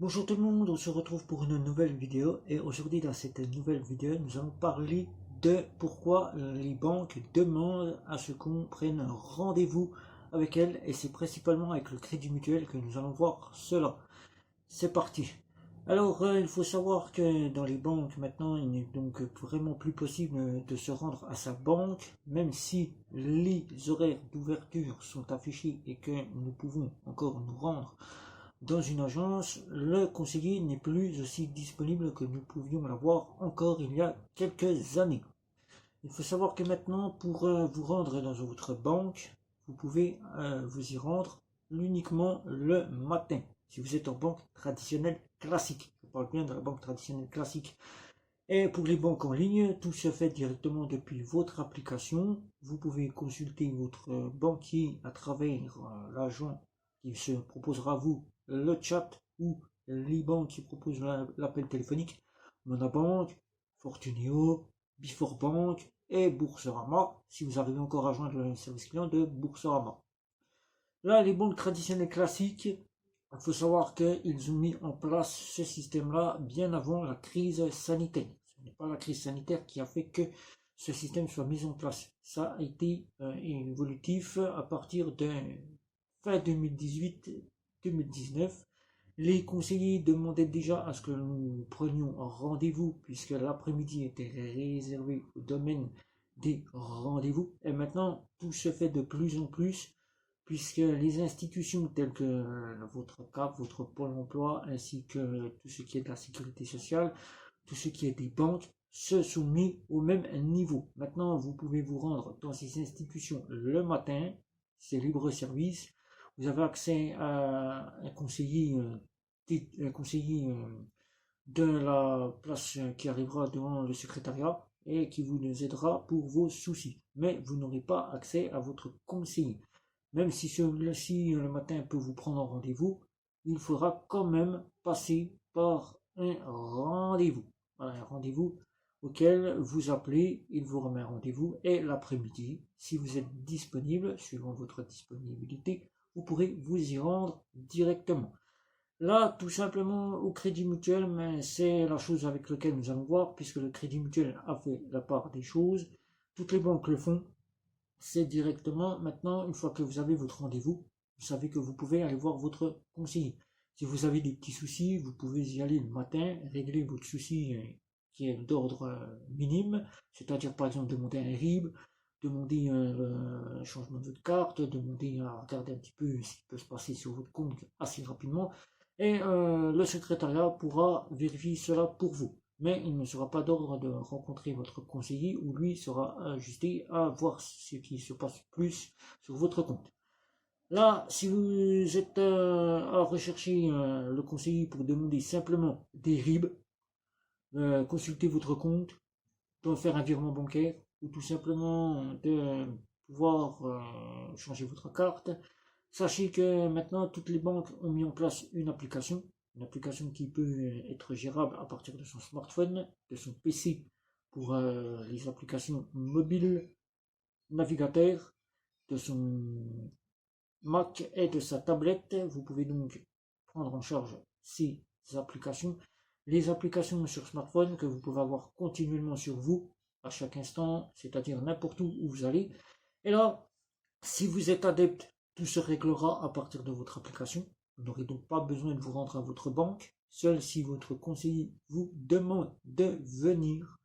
Bonjour tout le monde, on se retrouve pour une nouvelle vidéo et aujourd'hui dans cette nouvelle vidéo nous allons parler de pourquoi les banques demandent à ce qu'on prenne un rendez-vous avec elles et c'est principalement avec le Crédit Mutuel que nous allons voir cela. C'est parti. Alors il faut savoir que dans les banques maintenant il n'est donc vraiment plus possible de se rendre à sa banque même si les horaires d'ouverture sont affichés et que nous pouvons encore nous rendre dans une agence, le conseiller n'est plus aussi disponible que nous pouvions l'avoir encore il y a quelques années. Il faut savoir que maintenant, pour vous rendre dans votre banque, vous pouvez vous y rendre uniquement le matin. Si vous êtes en banque traditionnelle classique, je parle bien de la banque traditionnelle classique. Et pour les banques en ligne, tout se fait directement depuis votre application. Vous pouvez consulter votre banquier à travers l'agent qui se proposera à vous le chat ou les banques qui proposent l'appel téléphonique. Monabank, Fortunio, Before Bank et Boursorama, si vous arrivez encore à joindre le service client de Boursorama. Là, les banques traditionnelles classiques, il faut savoir qu'ils ont mis en place ce système-là bien avant la crise sanitaire. Ce n'est pas la crise sanitaire qui a fait que ce système soit mis en place. Ça a été évolutif à partir de fin 2018-2019. Les conseillers demandaient déjà à ce que nous prenions rendez-vous puisque l'après-midi était réservé au domaine des rendez-vous. Et maintenant, tout se fait de plus en plus puisque les institutions telles que votre CAP, votre Pôle emploi, ainsi que tout ce qui est de la sécurité sociale, tout ce qui est des banques, se sont mis au même niveau. Maintenant, vous pouvez vous rendre dans ces institutions le matin, c'est libre service. Vous avez accès à un conseiller, de la place qui arrivera devant le secrétariat et qui vous aidera pour vos soucis. Mais vous n'aurez pas accès à votre conseiller. Même si celui-ci le matin peut vous prendre un rendez-vous, il faudra quand même passer par un rendez-vous. Voilà, un rendez-vous auquel vous appelez, il vous remet un rendez-vous et l'après-midi, si vous êtes disponible, suivant votre disponibilité, vous pourrez vous y rendre directement. Là, tout simplement, au Crédit Mutuel, mais c'est la chose avec laquelle nous allons voir, puisque le Crédit Mutuel a fait la part des choses. Toutes les banques le font. C'est directement, maintenant, une fois que vous avez votre rendez-vous, vous savez que vous pouvez aller voir votre conseiller. Si vous avez des petits soucis, vous pouvez y aller le matin, régler votre souci qui est d'ordre minime, c'est-à-dire par exemple demander un RIB, demander un changement de votre carte, demander à regarder un petit peu ce qui peut se passer sur votre compte assez rapidement, et le secrétariat pourra vérifier cela pour vous. Mais il ne sera pas d'ordre de rencontrer votre conseiller ou lui sera ajusté à voir ce qui se passe plus sur votre compte. Là, si vous êtes à rechercher le conseiller pour demander simplement des RIB, consulter votre compte, pour faire un virement bancaire ou tout simplement de pouvoir changer votre carte. Sachez que maintenant toutes les banques ont mis en place une application qui peut être gérable à partir de son smartphone, de son PC pour les applications mobiles, navigateur, de son Mac et de sa tablette. Vous pouvez donc prendre en charge ces applications. Les applications sur smartphone que vous pouvez avoir continuellement sur vous à chaque instant, c'est-à-dire n'importe où vous allez. Et là, si vous êtes adepte, tout se réglera à partir de votre application. Vous n'aurez donc pas besoin de vous rendre à votre banque, seul si votre conseiller vous demande de venir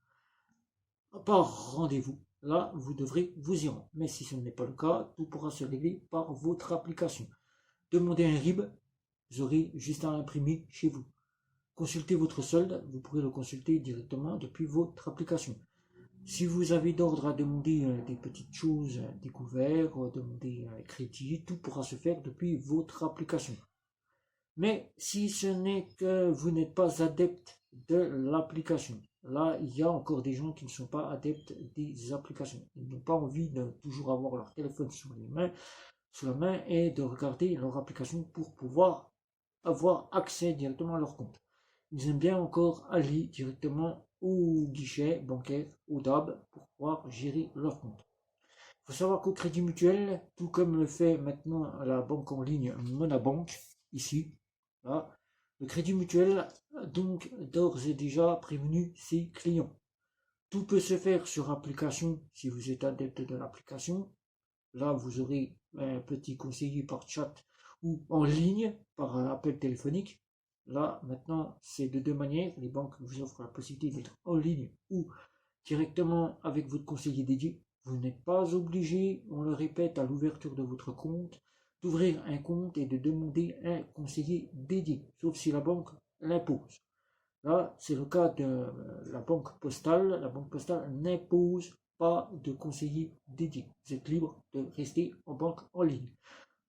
par rendez-vous. Là, vous devrez vous y rendre. Mais si ce n'est pas le cas, tout pourra se régler par votre application. Demandez un RIB, vous aurez juste à l'imprimer chez vous. Consultez votre solde, vous pourrez le consulter directement depuis votre application. Si vous avez d'ordre à demander des petites choses, des couverts, demander un crédit, tout pourra se faire depuis votre application. Mais si ce n'est que vous n'êtes pas adepte de l'application, là il y a encore des gens qui ne sont pas adeptes des applications. Ils n'ont pas envie de toujours avoir leur téléphone sur la main et de regarder leur application pour pouvoir avoir accès directement à leur compte. Ils aiment bien encore aller directement au guichet bancaire, au DAB, pour pouvoir gérer leur compte. Il faut savoir qu'au Crédit Mutuel, tout comme le fait maintenant la banque en ligne Monabank, ici, là, Le Crédit Mutuel a donc d'ores et déjà prévenu ses clients. Tout peut se faire sur application si vous êtes adepte de l'application. Là, vous aurez un petit conseiller par chat ou en ligne par appel téléphonique. Là, maintenant, c'est de deux manières. Les banques vous offrent la possibilité d'être en ligne ou directement avec votre conseiller dédié. Vous n'êtes pas obligé, on le répète, à l'ouverture de votre compte, d'ouvrir un compte et de demander un conseiller dédié, sauf si la banque l'impose. Là, c'est le cas de la banque postale. La banque postale n'impose pas de conseiller dédié. Vous êtes libre de rester en banque en ligne.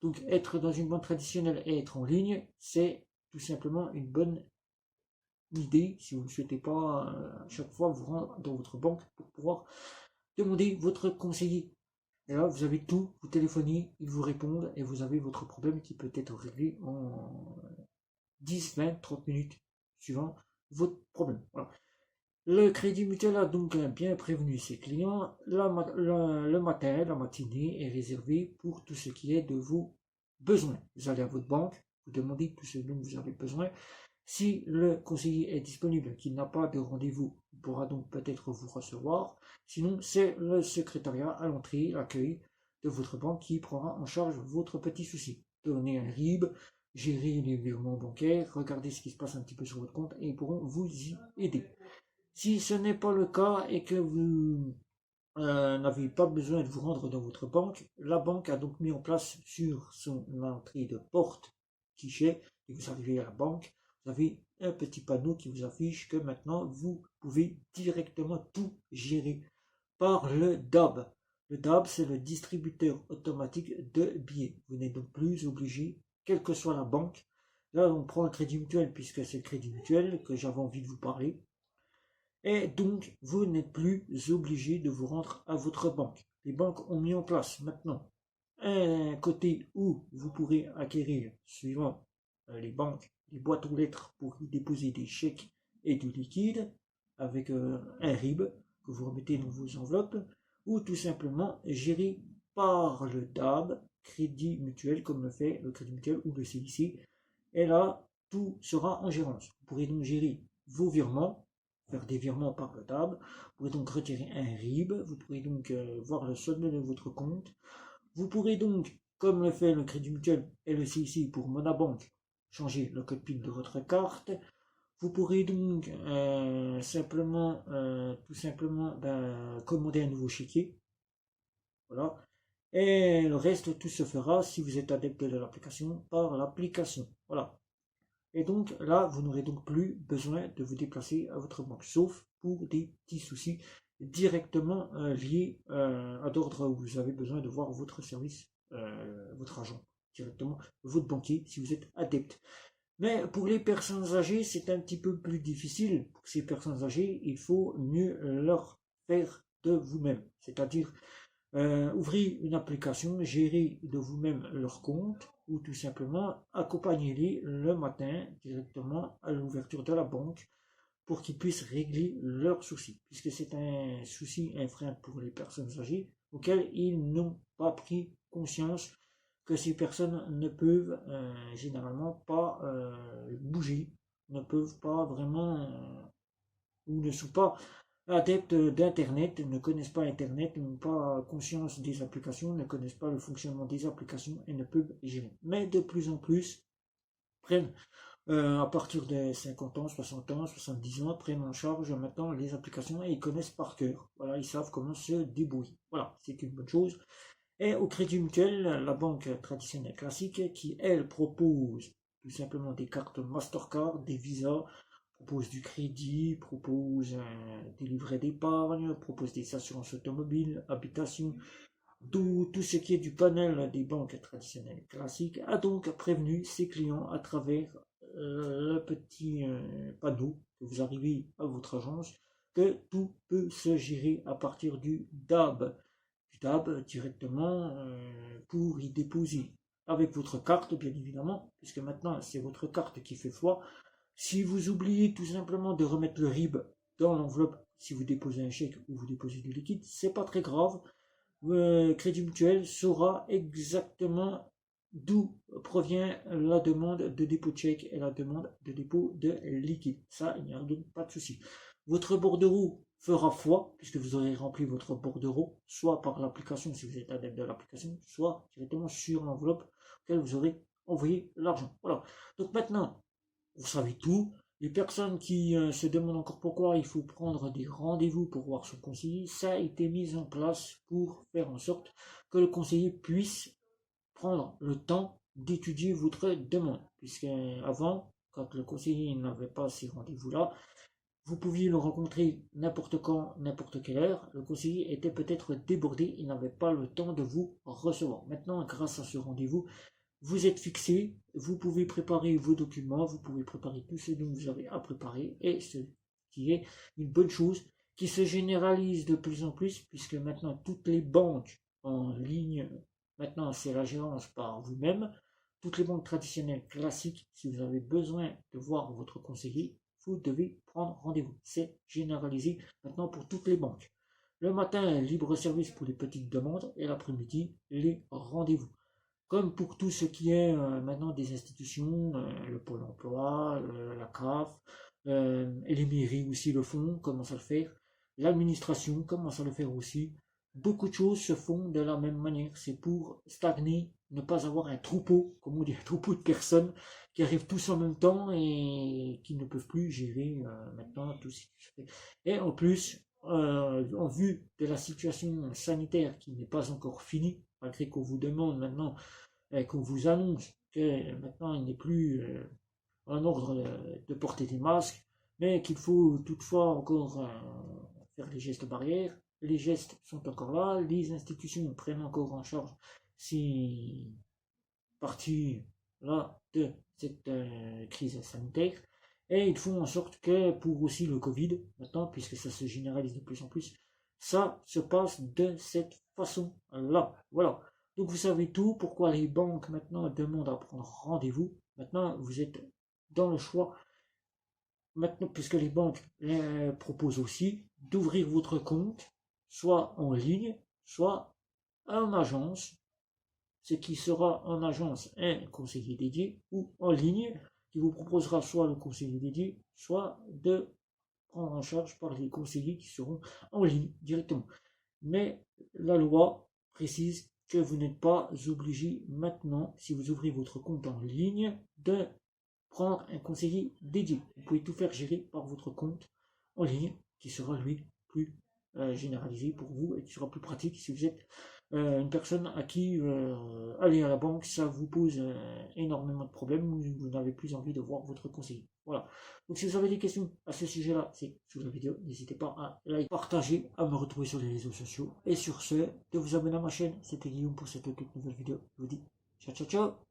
Donc, être dans une banque traditionnelle et être en ligne, c'est tout simplement une bonne idée si vous ne souhaitez pas à chaque fois vous rendre dans votre banque pour pouvoir demander votre conseiller. Et là, vous avez tout, vous téléphonez, ils vous répondent et vous avez votre problème qui peut être réglé en 10, 20, 30 minutes, suivant votre problème. Voilà. Le Crédit Mutuel a donc bien prévenu ses clients. Le matin, la matinée est réservée pour tout ce qui est de vos besoins. Vous allez à votre banque, vous demandez tout ce dont vous avez besoin. Si le conseiller est disponible, qu'il n'a pas de rendez-vous, il pourra donc peut-être vous recevoir. Sinon, c'est le secrétariat à l'entrée, l'accueil de votre banque qui prendra en charge votre petit souci. Donner un RIB, gérer les virements bancaires, regarder ce qui se passe un petit peu sur votre compte et ils pourront vous y aider. Si ce n'est pas le cas et que vous n'avez pas besoin de vous rendre dans votre banque, la banque a donc mis en place sur son entrée de porte guichet, et vous arrivez à la banque, vous avez un petit panneau qui vous affiche que maintenant vous pouvez directement tout gérer par le DAB. Le DAB, c'est le distributeur automatique de billets. Vous n'êtes donc plus obligé, quelle que soit la banque. Là, on prend un Crédit Mutuel puisque c'est le Crédit Mutuel que j'avais envie de vous parler. Et donc, vous n'êtes plus obligé de vous rendre à votre banque. Les banques ont mis en place maintenant un côté où vous pourrez acquérir, suivant les banques, des boîtes aux lettres pour y déposer des chèques et du liquide, avec un RIB que vous remettez dans vos enveloppes, ou tout simplement gérer par le DAB, Crédit Mutuel, comme le fait le Crédit Mutuel ou le CIC. Et là, tout sera en gérance. Vous pourrez donc gérer vos virements, faire des virements par le DAB, vous pourrez donc retirer un RIB, vous pourrez donc voir le solde de votre compte, vous pourrez donc, comme le fait le Crédit Mutuel et le CIC pour Monabank, changer le code PIN de votre carte, vous pourrez donc tout simplement commander un nouveau chéquier, voilà, et le reste tout se fera si vous êtes adepte de l'application par l'application, voilà. Et donc là, vous n'aurez donc plus besoin de vous déplacer à votre banque, sauf pour des petits soucis directement liés à d'ordre où vous avez besoin de voir votre service, votre agent, directement votre banquier si vous êtes adepte. Mais pour les personnes âgées, c'est un petit peu plus difficile. Pour ces personnes âgées, il faut mieux leur faire de vous-même, c'est-à-dire ouvrez une application, gérez de vous-même leur compte ou tout simplement accompagnez-les le matin directement à l'ouverture de la banque pour qu'ils puissent régler leurs soucis, puisque c'est un souci, un frein pour les personnes âgées auxquelles ils n'ont pas pris conscience que ces personnes ne peuvent généralement pas bouger, ne peuvent pas vraiment ou ne sont pas adeptes d'Internet, ne connaissent pas Internet, n'ont pas conscience des applications, ne connaissent pas le fonctionnement des applications et ne peuvent gérer. Mais de plus en plus, prennent à partir de 50 ans, 60 ans, 70 ans, prennent en charge maintenant les applications et ils connaissent par cœur. Voilà, ils savent comment se débrouiller. Voilà, c'est une bonne chose. Et au Crédit Mutuel, la banque traditionnelle classique, qui elle propose tout simplement des cartes Mastercard, des visas, propose du crédit, propose des livrets d'épargne, propose des assurances automobiles, habitation, tout ce qui est du panel des banques traditionnelles classiques, a donc prévenu ses clients à travers le petit panneau que vous arrivez à votre agence que tout peut se gérer à partir du DAB. Du DAB directement pour y déposer avec votre carte, bien évidemment, puisque maintenant c'est votre carte qui fait foi. Si vous oubliez tout simplement de remettre le RIB dans l'enveloppe, si vous déposez un chèque ou vous déposez du liquide, c'est pas très grave. Crédit Mutuel saura exactement d'où provient la demande de dépôt de chèque et la demande de dépôt de liquide. Ça, il n'y a donc pas de souci. Votre bordereau fera foi, puisque vous aurez rempli votre bordereau, soit par l'application, si vous êtes adepte de l'application, soit directement sur l'enveloppe auquel vous aurez envoyé l'argent. Voilà. Donc maintenant, vous savez tout. Les personnes qui se demandent encore pourquoi il faut prendre des rendez-vous pour voir son conseiller, ça a été mis en place pour faire en sorte que le conseiller puisse prendre le temps d'étudier votre demande. Puisque avant, quand le conseiller n'avait pas ces rendez-vous-là, vous pouviez le rencontrer n'importe quand, n'importe quelle heure. Le conseiller était peut-être débordé, il n'avait pas le temps de vous recevoir. Maintenant, grâce à ce rendez-vous, vous êtes fixé, vous pouvez préparer vos documents, vous pouvez préparer tout ce dont vous avez à préparer, et ce qui est une bonne chose qui se généralise de plus en plus, puisque maintenant toutes les banques en ligne, maintenant c'est la gérance par vous-même, toutes les banques traditionnelles classiques, si vous avez besoin de voir votre conseiller, vous devez prendre rendez-vous. C'est généralisé maintenant pour toutes les banques. Le matin, libre service pour les petites demandes, et l'après-midi, les rendez-vous. Comme pour tout ce qui est maintenant des institutions, le Pôle emploi, la CAF, et les mairies aussi le font, commencent à le faire. L'administration commence à le faire aussi. Beaucoup de choses se font de la même manière. C'est pour stagner, ne pas avoir un troupeau, comme on dit, un troupeau de personnes qui arrivent tous en même temps et qui ne peuvent plus gérer maintenant tout ce qui se fait. Et en plus, en vue de la situation sanitaire qui n'est pas encore finie, malgré qu'on vous demande maintenant qu'on vous annonce que maintenant il n'est plus en ordre de porter des masques, mais qu'il faut toutefois encore faire les gestes barrières. Les gestes sont encore là, les institutions prennent encore en charge ces parties là de cette crise sanitaire, et ils font en sorte que pour aussi le Covid, maintenant, puisque ça se généralise de plus en plus, ça se passe de cette façon-là. Voilà. Donc vous savez tout, pourquoi les banques maintenant demandent à prendre rendez-vous. Maintenant, vous êtes dans le choix, maintenant, puisque les banques proposent aussi d'ouvrir votre compte, soit en ligne, soit en agence, ce qui sera en agence un conseiller dédié, ou en ligne, qui vous proposera soit le conseiller dédié, soit de prendre en charge par les conseillers qui seront en ligne directement. Mais la loi précise que vous n'êtes pas obligé maintenant, si vous ouvrez votre compte en ligne, de prendre un conseiller dédié. Vous pouvez tout faire gérer par votre compte en ligne, qui sera lui plus généralisé pour vous et qui sera plus pratique si vous êtes une personne à qui aller à la banque, ça vous pose énormément de problèmes, vous n'avez plus envie de voir votre conseiller. Voilà. Donc si vous avez des questions à ce sujet-là, c'est sous la vidéo. N'hésitez pas à liker, partager, à me retrouver sur les réseaux sociaux. Et sur ce, de vous abonner à ma chaîne. C'était Guillaume pour cette toute nouvelle vidéo. Je vous dis ciao ciao ciao.